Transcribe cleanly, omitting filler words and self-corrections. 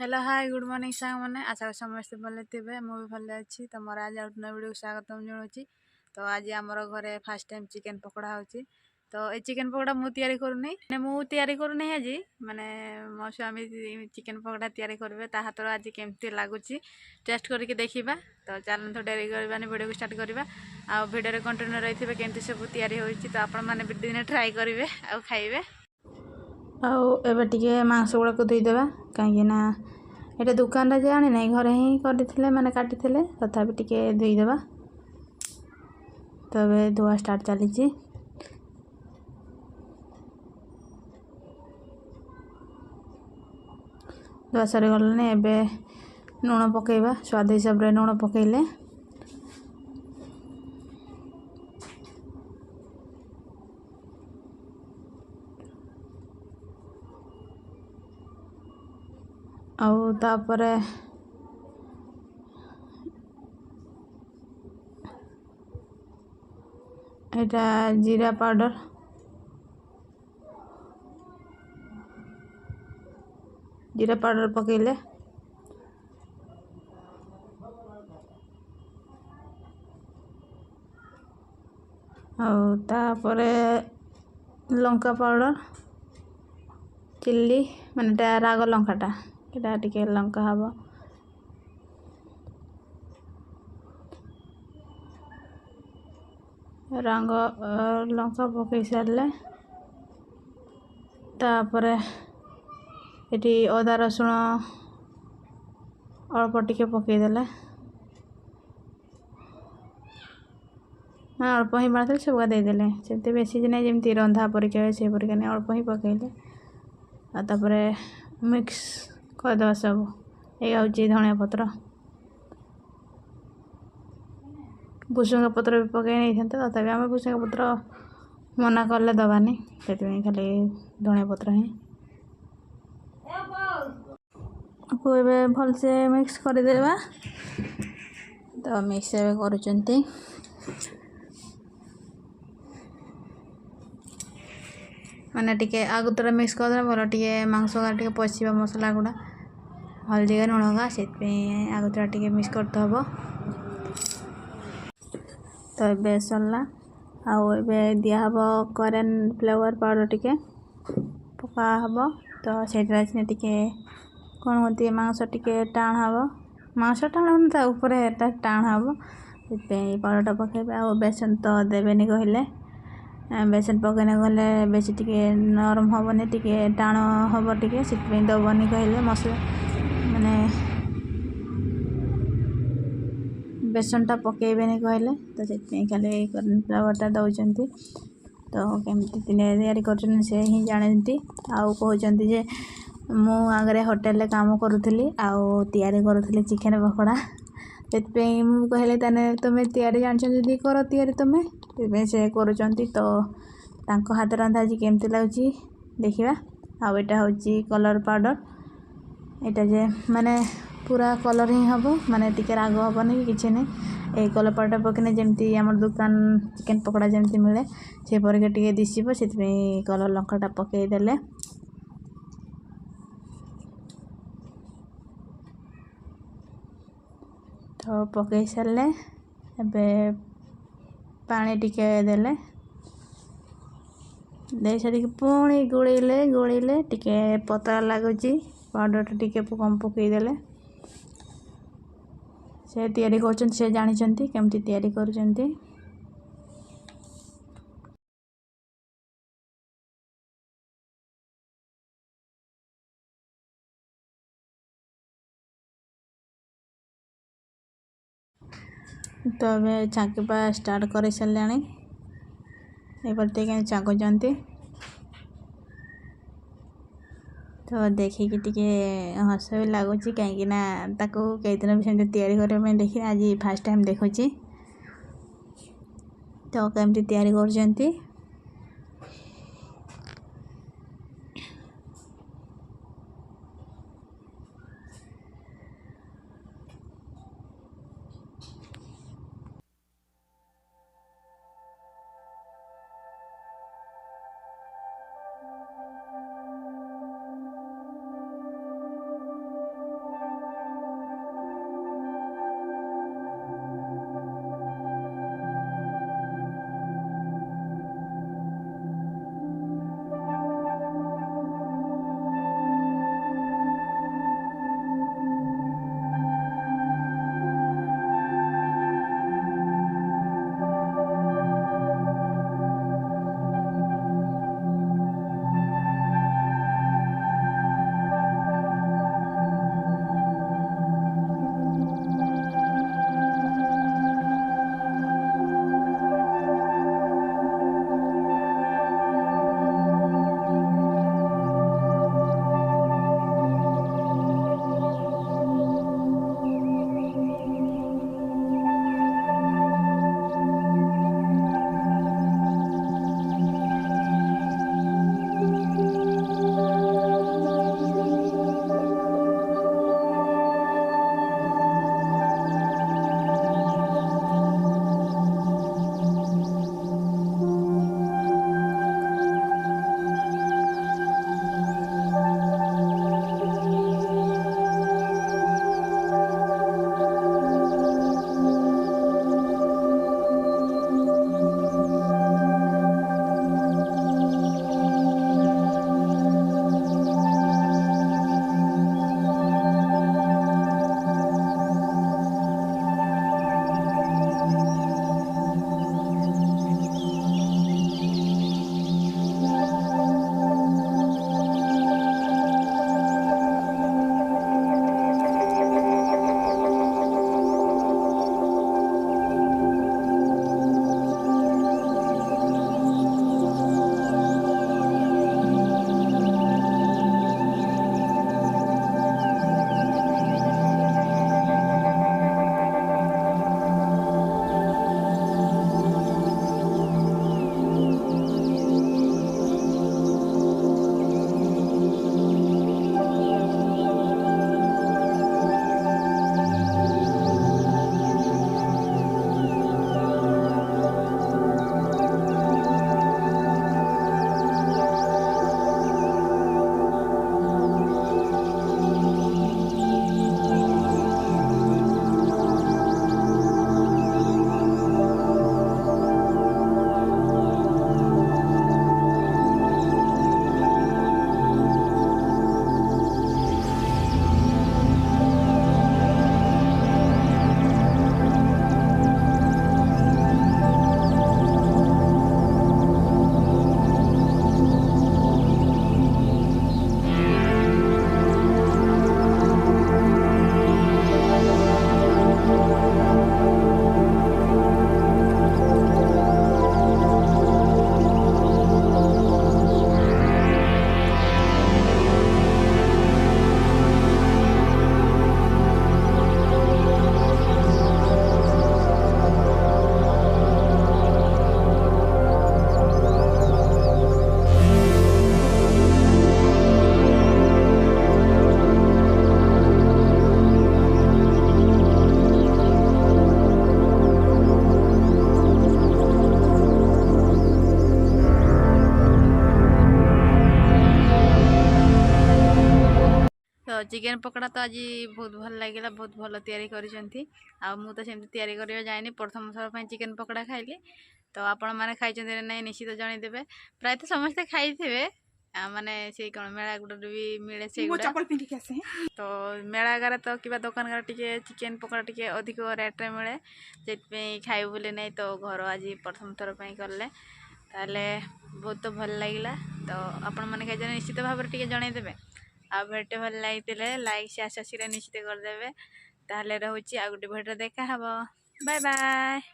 Hello hi good morning सांग मैंने आशा करी समस्ते भले थे मु भी भले अच्छी तो मोर आज नया वीडियो स्वागतम जनाऊँगी। तो आज आमर घरे फास्ट टाइम चिकेन पकोड़ा होची। तो ये चिकेन पकोड़ा मु तैयारी करूनी मु तैयारी करूनी आज माने मो स्वामी चिकेन पकोड़ा तैयारी करेंगे ता हाथ आज केमती लगुच टेस्ट करके देखा। तो चलते तो डेरी करवानी वीडियो को स्टार्ट करवा आ वीडियो कंटिन्यू रही है केमती सब तैयारी होती तो आपण मैंने दिन ट्राए करेंगे आ खाइबे। आबे मांस गुड़ाक धोईदेवा कहीं ये दुकान रे आनी ना घरे ही करते मैंने काटी तथापि टे धोईदेवा। तो ये धुआ स्टार्ट चली धुआ सरी गलानी एबे लुण पकेबा स्वाद हिसाब रे लुण पकेले आउ तापरे एटा जीरा पाउडर पकेले आउ तापरे लंका पाउडर चिल्ली माने राग लंकाटा एटा टिके लंका हबो रंग लंका पकई सारे तापरे एटी अदा रसुण अल्प टिके पकईदेले मैं अल्प ही मारते सबका देदेले से बेसी दिन जमी रंधा परीक्षा हुए से परीक्षा नहीं अल्प ही पकईले तापर मिक्स करदे सब ये हूँ धनिया पत्र भुसुंगा पत्र भी पकई नहीं था तथापि आम भुसुंगा पत्र मना कले दबानी से खाली धनिया पत्र ही को भल से मिक्स करदेवा। तो मिक्स करुँच मैंने टिके आगुतरा मिक्स करदे भल टे मांस टे पशिबा मसला गुड़ा हल्दी का लुण का से आगुतरा टे मिक्स करते हम। तो ये सरला आउ दिहब कोरियन फ्लेवर पाउडर टिके पका हम। तो से टिके कौन कहते मांस टिके टाण हम मांस टाण ऊपर टाण हम से पाउडरटा पकेबे आ बेसन तो देवेनि कहले बेसन पकईने गले बेसी टिके नरम हेनी टिके टाण हम टिके से दबनी कहले मसला माने बेसनटा पकेबेनि कहले तो से खाली फ्लेवरटा दौरान। तो केमती तैयारी कर से ही जानती आउ कहते जे मु आगे होटेल रे काम करुली आयारी करुली चिकेन पकोड़ा से कहले तुम्हें तैयारी जान जदि कर तैयारी तुम्हें से करुँच। तो तांको हाथ रंधा आज केमती लगुच देखा। आउ एटा हूँ कलर पाउडर एटा जे माने पूरा कलर ही हम माने टिके राग हेनी कि नहीं ये कलर पाउडर पकने जमी आम दुकान चिकेन पकोड़ा जमी मिले से परिका टे दिशब से कलर लंकाटा पकईदेले तो पकई सारे एबे पानी टिके देले दे सारी पुणी गोड़े टिके पतला लगुच पाउडर टिके कम पकईदेले से तैयारी कर से जानते केमती तैयारी कर। तो अबे छांकीपा स्टार्ट कर सारे ये छाँकुंट तो देखिए टे हस भी लगुच कहीं कई दिन भी सेमती तैयारी करने देखी आज फास्ट टाइम देखुची। तो केमती तैयारी कर चिकेन पकड़ा तो आज बहुत भल लगे बहुत भल तैयारी करिसेंती आ मु तो सेमती तैयारी करिया जायनी प्रथम थर पई चिकेन पकड़ा खाइली तो आपण माने खाइचंती नै निश्चित जणै देबे प्राय तो समस्त खाइथिबे माने से कोन मेला गुडा भी मिले से गुडा चप्पल पिंधी के आसे तो मेला गारे तो किबा दुकान गारे टिके चिकेन पकड़ा टिके अधिक रेट रे मिले जेत पे खाइ बोले नै तो घर आज प्रथम थर पई करले ताले बहुत भल लागिला तो आपण माने खाइ जने निश्चित भाबरे टिके जणै देबे आ भिडियो भल लागिले लाइक शेयर सब्सक्राइब निश्चित कर देबे ताले रहउची आ गुडी भिडियो देखा हबो बाय बाय।